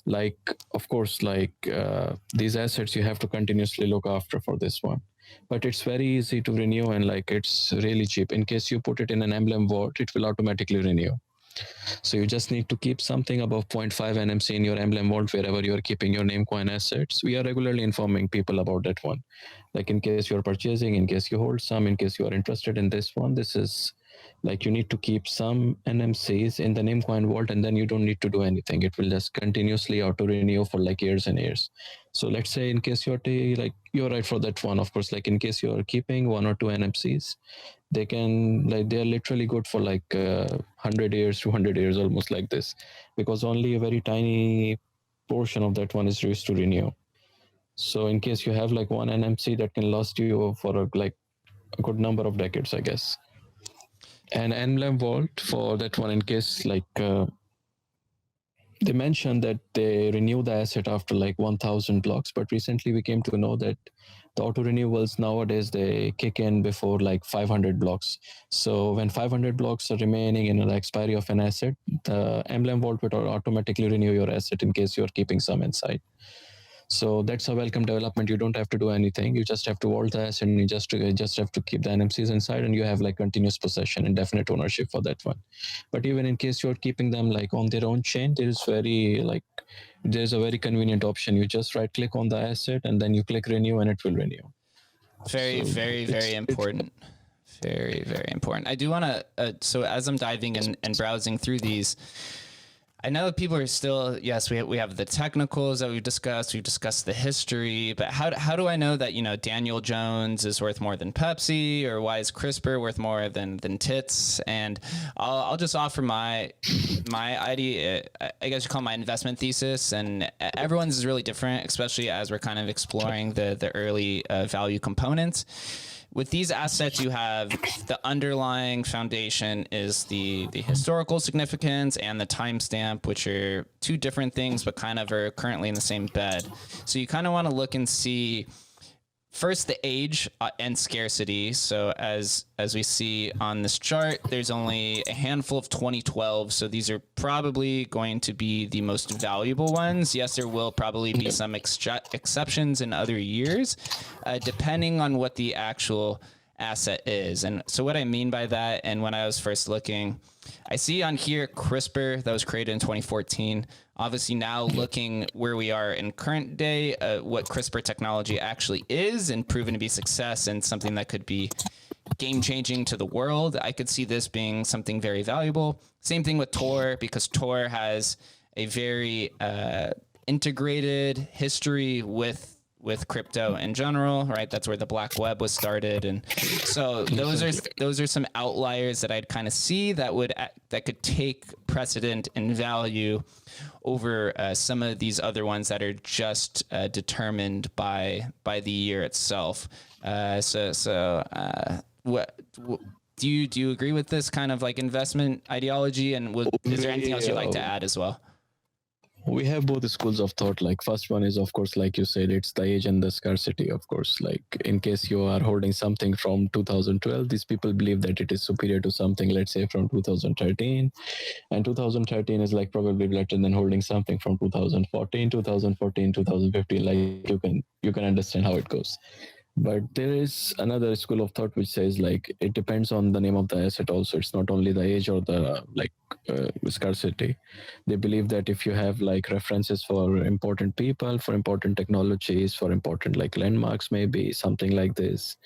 like, of course, like these assets you have to continuously look after for this one. But it's very easy to renew, and like it's really cheap. In case you put it in an emblem vault, it will automatically renew. So you just need to keep something above 0.5 NMC in your emblem vault wherever you are keeping your Namecoin assets. We are regularly informing people about that one. Like in case you're purchasing, in case you hold some, in case you are interested in this one, this is like you need to keep some NMCs in the Namecoin vault, and then you don't need to do anything. It will just continuously auto renew for like years and years. So let's say in case you're like you're right for that one, of course, like in case you're keeping 1 or 2 NMCs, they can like they're literally good for like 100 years, 200 years, almost like this, because only a very tiny portion of that one is used to renew. So in case you have like 1 NMC, that can last you for like a good number of decades, I guess. And emblem vault for that one, in case like they mentioned that they renew the asset after like 1,000 blocks, but recently we came to know that the auto renewals nowadays, they kick in before like 500 blocks. So when 500 blocks are remaining in the expiry of an asset, the emblem vault will automatically renew your asset in case you're keeping some inside. So that's a welcome development. You don't have to do anything. You just have to vault the asset, and you just have to keep the NMCs inside, and you have like continuous possession and definite ownership for that one. But even in case you're keeping them like on their own chain, there's a very convenient option. You just right click on the asset, and then you click renew, and it will renew. Very important. Very, very important. I do want to, so as I'm diving in and browsing through these, I know people are still, yes, we have the technicals that we've discussed the history, but how do I know that, Daniel Jones is worth more than Pepsi, or why is CRISPR worth more than tits? And I'll just offer my idea, I guess you call it my investment thesis, and everyone's is really different, especially as we're kind of exploring the early value components. with these assets, you have the underlying foundation is the historical significance and the timestamp, which are two different things, but kind of are currently in the same bed. So you kind of want to look and see first the age and scarcity. So as we see on this chart, there's only a handful of 2012. So these are probably going to be the most valuable ones. Yes, there will probably be some exceptions in other years, depending on what the actual asset is. And so what I mean by that, and when I was first looking, I see on here CRISPR that was created in 2014. Obviously now looking where we are in current day, what CRISPR technology actually is and proven to be success and something that could be game changing to the world. I could see this being something very valuable. Same thing with Tor, because Tor has a very integrated history with crypto in general, right? That's where the black web was started. And so those are some outliers that I'd kind of see that could take precedent in value over some of these other ones that are just determined by the year itself. What do you agree with this kind of like investment ideology? And is there anything else you'd like to add as well? We have both schools of thought. Like first one is, of course, like you said, it's the age and the scarcity. Of course, like in case you are holding something from 2012, these people believe that it is superior to something, let's say from 2013, and 2013 is like probably better than holding something from 2014, 2015. Like you can understand how it goes. But there is another school of thought which says like it depends on the name of the asset also. It's not only the age or the scarcity. They believe that if you have like references for important people, for important technologies, for important like landmarks, maybe something like this,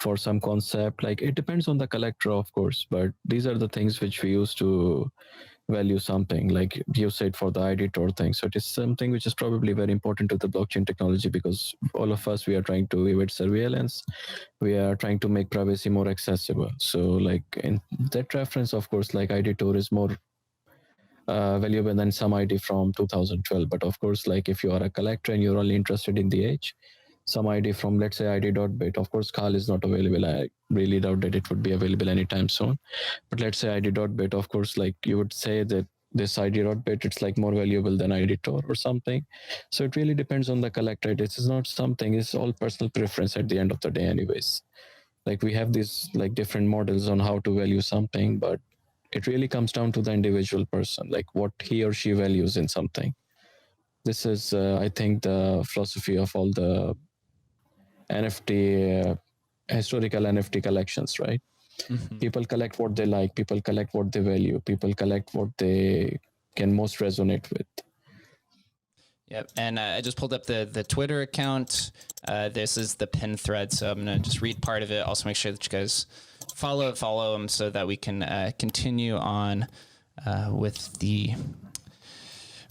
for some concept, like it depends on the collector, of course. But these are the things which we use to value something, like you said, for the ID Tor thing. So it is something which is probably very important to the blockchain technology, because all of us, we are trying to evade surveillance. We are trying to make privacy more accessible. So like in that reference, of course, like ID Tor is more valuable than some ID from 2012. But of course, like if you are a collector and you're only interested in the age, some ID from, let's say, ID.bit. Of course, Carl is not available. I really doubt that it would be available anytime soon. But let's say ID.bit, of course, like you would say that this ID.bit, it's like more valuable than ID Tor or something. So it really depends on the collector. This is not something, it's all personal preference at the end of the day anyways. Like we have these like different models on how to value something, but it really comes down to the individual person, like what he or she values in something. This is, I think, the philosophy of all the NFT, historical NFT collections, right? Mm-hmm. People collect what they like, people collect what they value, people collect what they can most resonate with. Yep, and I just pulled up the Twitter account. This is the pin thread, so I'm going to just read part of it. Also make sure that you guys follow them so that we can continue on with the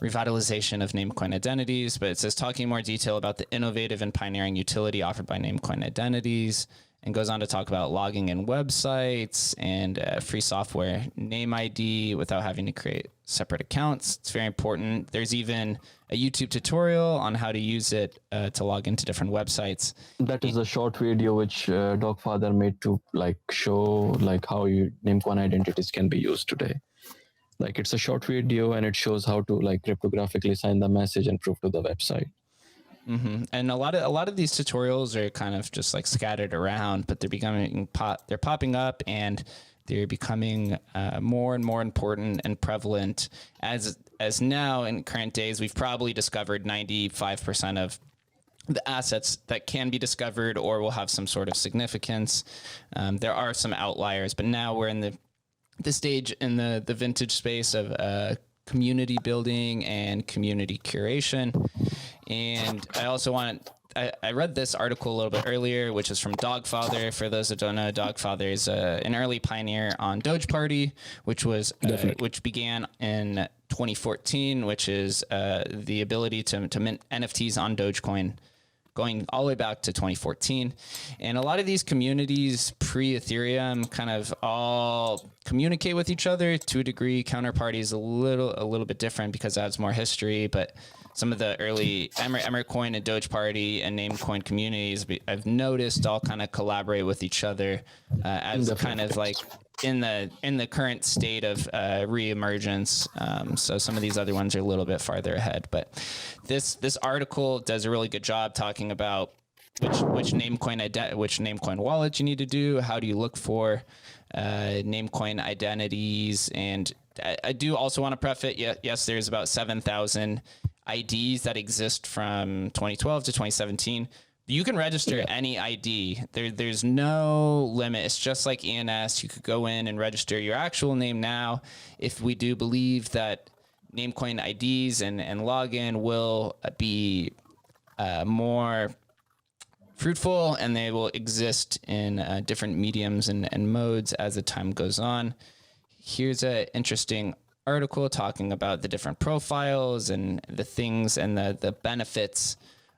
revitalization of Namecoin identities. But it says, talking in more detail about the innovative and pioneering utility offered by Namecoin identities, and goes on to talk about logging in websites and free software name ID without having to create separate accounts. It's very important. There's even a YouTube tutorial on how to use it to log into different websites. That is a short video which Dogfather made to like show like how Namecoin identities can be used today. Like it's a short video and it shows how to like cryptographically sign the message and proof to the website. Mm-hmm. And a lot of these tutorials are kind of just like scattered around, but they're popping up and they're becoming more and more important and prevalent as now in current days. We've probably discovered 95% of the assets that can be discovered or will have some sort of significance. There are some outliers, but now we're in the stage in the vintage space of community building and community curation. And I also I read this article a little bit earlier, which is from Dogfather. For those that don't know, Dogfather is an early pioneer on Doge Party, which began in 2014, which is the ability to mint NFTs on Dogecoin going all the way back to 2014. And a lot of these communities pre-Ethereum kind of all communicate with each other to a degree. Counterparty is a little bit different because it has more history, but some of the early Emercoin and Doge Party and Namecoin communities I've noticed all kind of collaborate with each other as kind of like in the current state of reemergence. So some of these other ones are a little bit farther ahead, but this article does a really good job talking about which Namecoin wallet you need to do. How do you look for Namecoin identities? And I do also want to preface, yes, there's about 7,000 IDs that exist from 2012 to 2017. You can register any ID. There's no limit. It's just like ENS. You could go in and register your actual name now. If we do believe that Namecoin IDs and login will be more fruitful, and they will exist in different mediums and modes as the time goes on. Here's an interesting article talking about the different profiles and the things and the benefits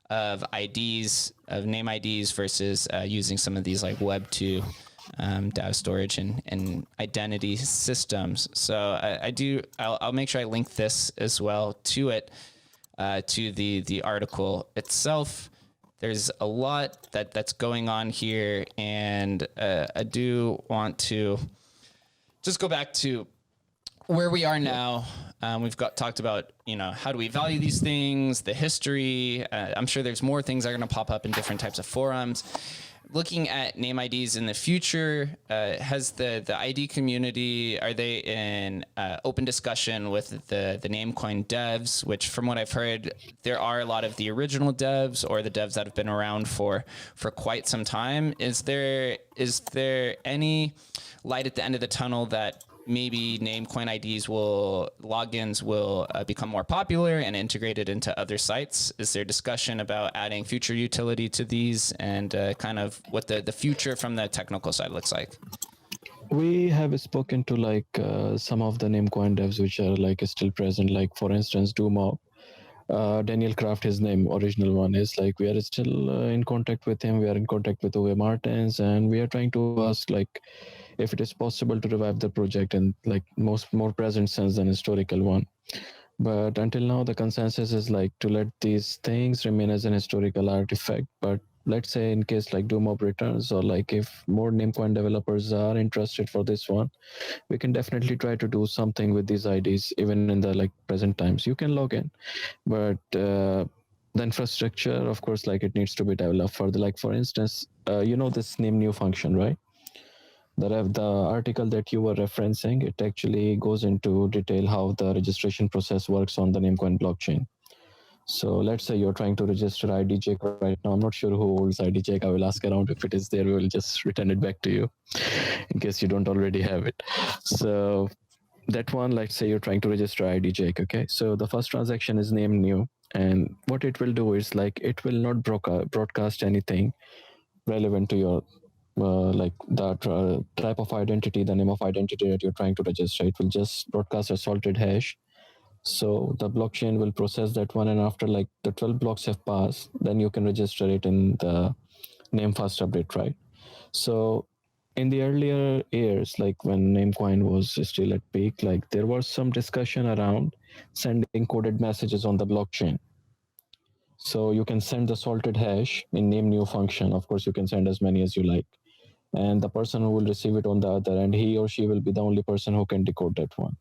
of IDs, of name IDs versus using some of these like Web 2 data storage and identity systems. So I'll make sure I link this as well to it, to the article itself. There's a lot that's going on here, and I do want to just go back to where we are now. We've talked about, how do we value these things, the history. I'm sure there's more things that are going to pop up in different types of forums. Looking at name IDs in the future, has the ID community, are they in open discussion with the Namecoin devs, which from what I've heard, there are a lot of the original devs or the devs that have been around for quite some time. Is there any light at the end of the tunnel that maybe Namecoin IDs logins will become more popular and integrated into other sites? Is there discussion about adding future utility to these and kind of what the future from the technical side looks like? We have spoken to some of the Namecoin devs which are still present, like for instance Dumo. Daniel Kraft, his name, original one is we are still in contact with him. We are in contact with Uwe Martins, and we are trying to ask if it is possible to revive the project in more present sense than historical one. But until now, the consensus is to let these things remain as an historical artifact. But let's say in case Doom returns, or if more Namecoin developers are interested for this one, we can definitely try to do something with these IDs even in the present times. You can log in, but the infrastructure, of course, it needs to be developed further. For instance, this name new function, right? The article that you were referencing, it actually goes into detail how the registration process works on the Namecoin blockchain. So let's say you're trying to register IDJake right now. I'm not sure who holds IDJake. I will ask around. If it is there, we will just return it back to you in case you don't already have it. So that one, let's say you're trying to register IDJake. Okay. So the first transaction is name new. And what it will do is it will not broadcast anything relevant to your type of identity, the name of identity that you're trying to register. It will just broadcast a salted hash. So the blockchain will process that one, and after the 12 blocks have passed, then you can register it in the name first update, right? So in the earlier years, when Namecoin was still at peak, there was some discussion around sending coded messages on the blockchain. So you can send the salted hash in name new function. Of course, you can send as many as you like. And the person who will receive it on the other end, he or she will be the only person who can decode that one.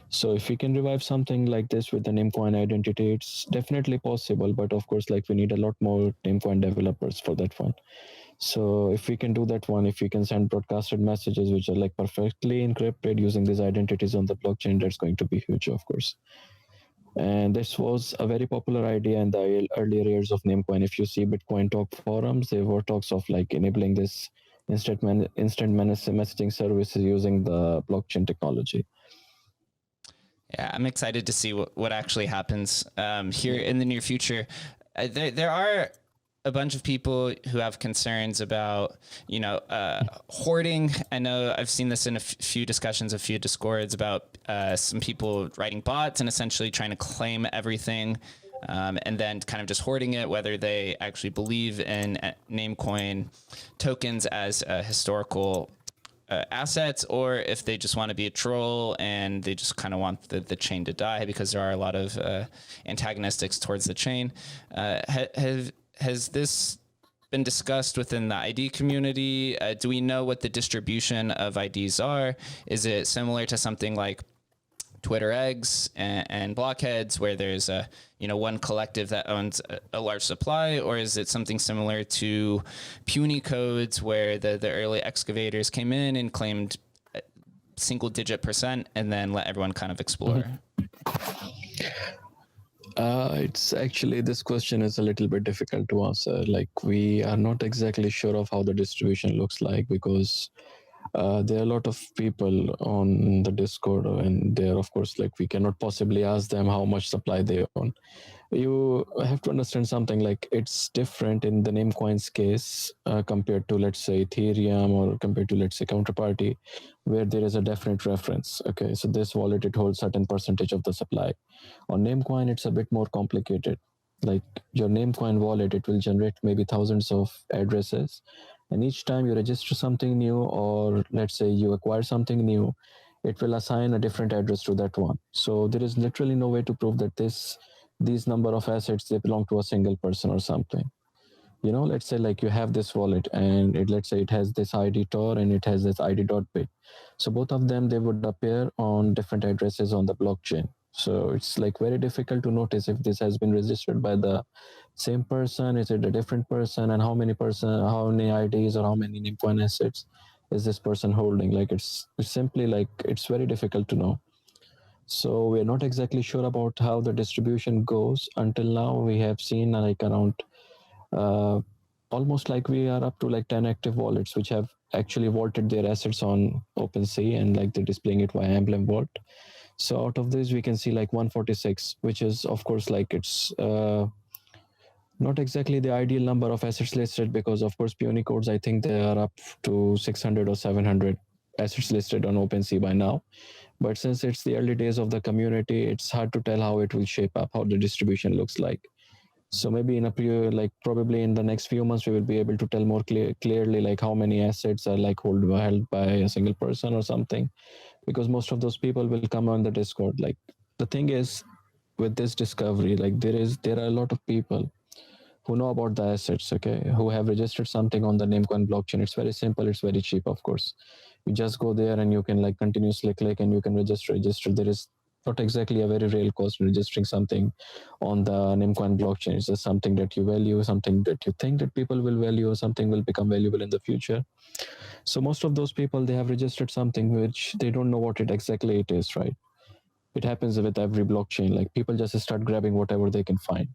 So if we can revive something like this with the Namecoin identity, it's definitely possible. But of course, we need a lot more Namecoin developers for that one. So if we can do that one, if we can send broadcasted messages which are perfectly encrypted using these identities on the blockchain, that's going to be huge, of course. And this was a very popular idea in the earlier years of Namecoin. If you see Bitcoin talk forums, there were talks of enabling this instant messaging services using the blockchain technology. Yeah, I'm excited to see what actually happens here in the near future. There are a bunch of people who have concerns about, hoarding. I know I've seen this in a few discussions, a few Discords about some people writing bots and essentially trying to claim everything. and then kind of just hoarding it, whether they actually believe in Namecoin tokens as historical assets, or if they just want to be a troll and they just kind of want the chain to die, because there are a lot of antagonistics towards the chain. Has this been discussed within the ID community? Do we know what the distribution of IDs are? Is it similar to something like Twitter eggs and blockheads, where there's one collective that owns a large supply, or is it something similar to puny codes, where the early excavators came in and claimed single digit % and then let everyone kind of explore? It's actually, this question is a little bit difficult to answer. Like, we are not exactly sure of how the distribution looks like, because there are a lot of people on the Discord, and they're, of course, like, we cannot possibly ask them how much supply they own. You have to understand something, like, it's different in the Namecoin's case compared to, let's say, Ethereum, or compared to, let's say, Counterparty, where there is a definite reference. Okay, so this wallet, it holds certain percentage of the supply. On Namecoin, it's a bit more complicated. Like, your Namecoin wallet, it will generate maybe thousands of addresses, and each time you register something new, or let's say you acquire something new, it will assign a different address to that one. So there is literally no way to prove that these number of assets, they belong to a single person or something. Let's say, like, you have this wallet, and let's say it has this ID Tor and it has this ID.bit. So both of them, they would appear on different addresses on the blockchain. So it's like very difficult to notice if this has been registered by the same person, is it a different person, and how many IDs or how many Namecoin assets is this person holding. Like, it's simply, like, it's very difficult to know. So we're not exactly sure about how the distribution goes. Until now, we have seen like around almost, like, we are up to like 10 active wallets which have actually vaulted their assets on OpenSea, and like they're displaying it via Emblem Vault. So out of this, we can see like 146, which is, of course, like, it's not exactly the ideal number of assets listed, because of course puny codes, I think they are up to 600 or 700 assets listed on OpenSea by now. But since it's the early days of the community, it's hard to tell how it will shape up, how the distribution looks like. So maybe probably in the next few months, we will be able to tell more clearly, like, how many assets are like held by a single person or something, because most of those people will come on the Discord. Like, the thing is, with this discovery, like, there are a lot of people who know about the assets, okay, who have registered something on the Namecoin blockchain. It's very simple, it's very cheap, of course. You just go there and you can like continuously click and you can register. There is not exactly a very real cost in registering something on the Namecoin blockchain. It's just something that you value, something that you think that people will value, or something will become valuable in the future. So most of those people, they have registered something which they don't know what it exactly it is, right? It happens with every blockchain. Like, people just start grabbing whatever they can find.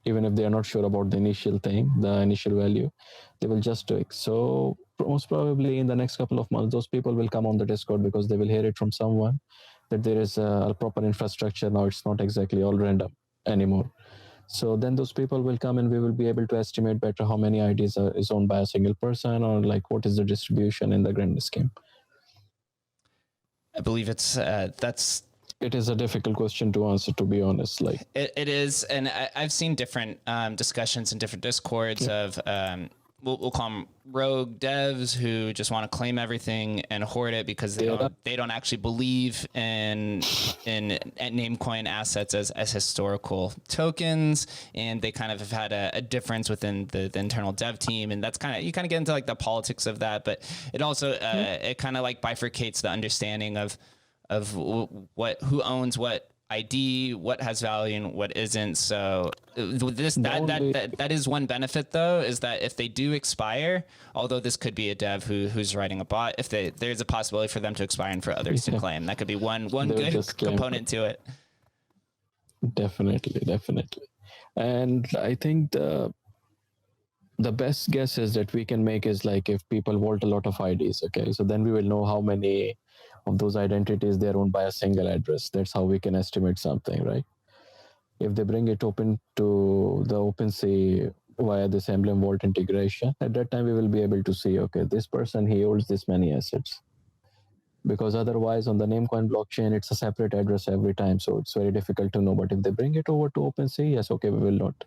Even if they are not sure about the initial thing, the initial value, they will just do it. So most probably in the next couple of months, those people will come on the Discord, because they will hear it from someone that there is a proper infrastructure. Now it's not exactly all random anymore. So then those people will come, and we will be able to estimate better how many IDs is owned by a single person, or like what is the distribution in the grand scheme. I believe it is a difficult question to answer, to be honest. Like, it is, and I've seen different discussions in different Discords of we'll call them rogue devs who just want to claim everything and hoard it because they don't actually believe in Namecoin assets as historical tokens, and they kind of have had a difference within the internal dev team, and that's you kind of get into like the politics of that, but it also it kind of like bifurcates the understanding of who owns what ID, what has value and what isn't. So that is one benefit, though, is that if they do expire, although this could be a dev who's writing a bot, if there's a possibility for them to expire and for others to claim, that could be one good component to it. Definitely. And I think the best guess is that we can make is like, if people vault a lot of IDs, okay, so then we will know how many of those identities they're owned by a single address. That's how we can estimate something, right? If they bring it open to the OpenSea via this Emblem Vault integration, at that time we will be able to see, okay, this person, he holds this many assets. because otherwise on the Namecoin blockchain, it's a separate address every time. So it's very difficult to know. But if they bring it over to OpenSea, yes, okay, we will note.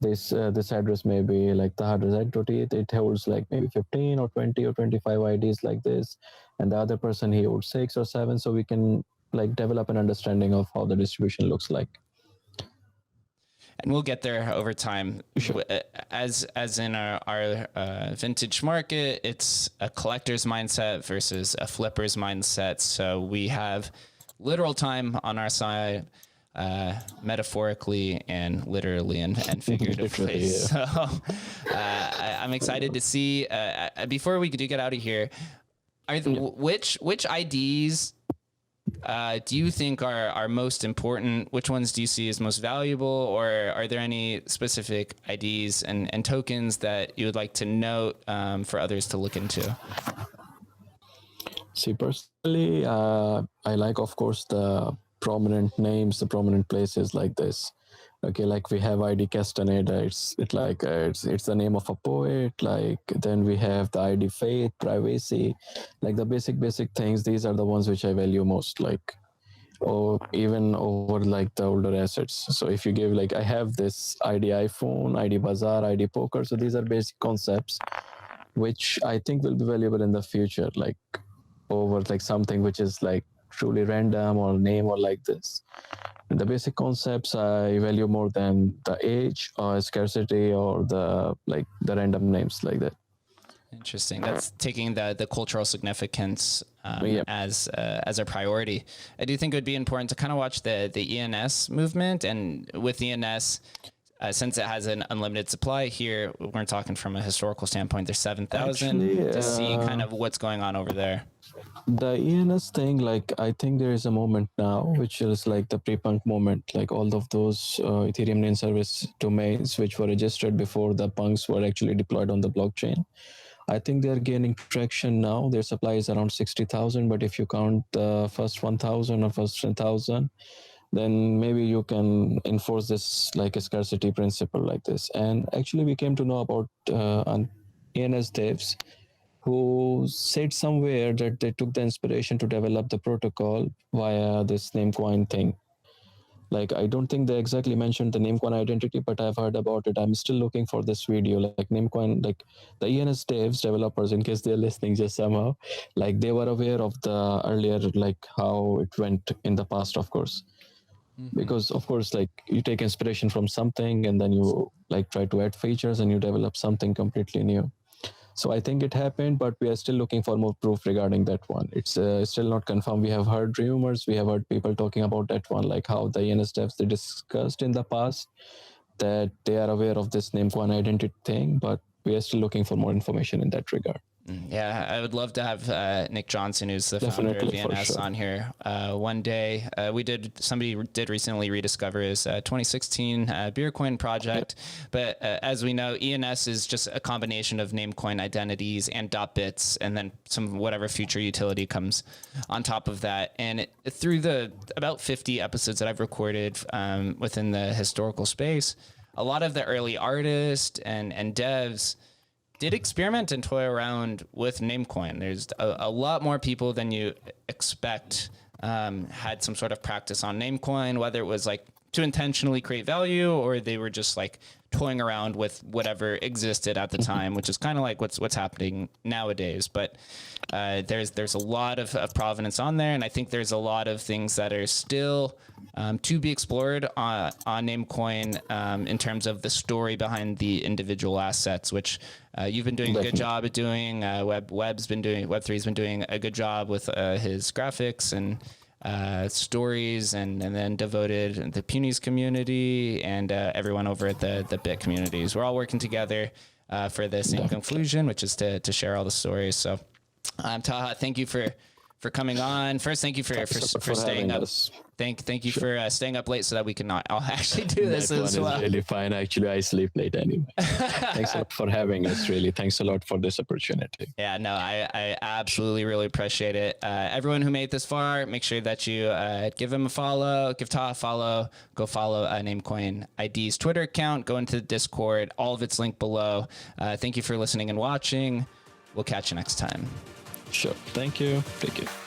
This address may be like Taha Zafar. It holds like maybe 15 or 20 or 25 IDs like this, and the other person he holds 6 or 7. So we can like develop an understanding of how the distribution looks like. And we'll get there over time. Sure. As in our vintage market, it's a collector's mindset versus a flipper's mindset. So we have literal time on our side, metaphorically and literally and figuratively. So I'm excited to see. Before we do get out of here, which IDs do you think are most important? Which ones do you see as most valuable, or are there any specific IDs and tokens that you would like to note for others to look into? See, personally, I like, of course, the prominent names, the prominent places like this. Okay, like we have ID Castaneda. It's the name of a poet. Like then we have the ID Faith, privacy, like the basic things. These are the ones which I value most. Like, or even over like the older assets. So if you give like I have this ID iPhone, ID Bazaar, ID Poker. So these are basic concepts, which I think will be valuable in the future. Like over like something which is like truly random or name or like this. The basic concepts I value more than the age or scarcity or the random names like that. Interesting. That's taking the cultural significance as a priority. I do think it would be important to kind of watch the ENS movement, and with ENS, since it has an unlimited supply here, we're talking from a historical standpoint. There's 7,000 to see kind of what's going on over there. The ENS thing, like I think there is a moment now, which is like the pre-punk moment, like all of those Ethereum name service domains which were registered before the punks were actually deployed on the blockchain. I think they're gaining traction now. Their supply is around 60,000, but if you count the first 1,000 or first 10,000, then maybe you can enforce this like a scarcity principle like this. And actually we came to know about ENS devs who said somewhere that they took the inspiration to develop the protocol via this Namecoin thing. Like, I don't think they exactly mentioned the Namecoin identity, but I've heard about it. I'm still looking for this video, like Namecoin, like the ENS devs, developers, in case they're listening just somehow, like they were aware of the earlier, like how it went in the past, of course. Mm-hmm. Because of course, like you take inspiration from something and then you like try to add features and you develop something completely new. So I think it happened, but we are still looking for more proof regarding that one. It's still not confirmed. We have heard rumors. We have heard people talking about that one, like how the ENS devs, they discussed in the past that they are aware of this Namecoin identity thing, but we are still looking for more information in that regard. Yeah, I would love to have Nick Johnson, who's the founder of ENS, on here one day. Somebody did recently rediscover his 2016 Beercoin project, but as we know, ENS is just a combination of Namecoin identities and .bits, and then some whatever future utility comes on top of that. And through the about 50 episodes that I've recorded within the historical space, a lot of the early artists and devs did experiment and toy around with Namecoin. There's a lot more people than you expect had some sort of practice on Namecoin, whether it was like to intentionally create value or they were just like toying around with whatever existed at the time, which is kind of like what's happening nowadays. But there's a lot of provenance on there, and I think there's a lot of things that are still to be explored on Namecoin in terms of the story behind the individual assets, which you've been doing a good job at doing. Web3's been doing a good job with his graphics and stories, and then devoted the Punies community and everyone over at the Bit communities. We're all working together for the same conclusion, which is to share all the stories. So Taha, thank you for coming on. First, thank you for staying up. Thank you for staying up late so that we can I'll actually do this as well. Is really fine. Actually, I sleep late anyway. Thanks a lot for having us. Really, thanks a lot for this opportunity. Yeah, no, I absolutely really appreciate it. Everyone who made it this far, make sure that you give him a follow, give Taha a follow, go follow Namecoin IDs Twitter account, go into the Discord. All of it's linked below. Thank you for listening and watching. We'll catch you next time. Sure. Thank you. Take care.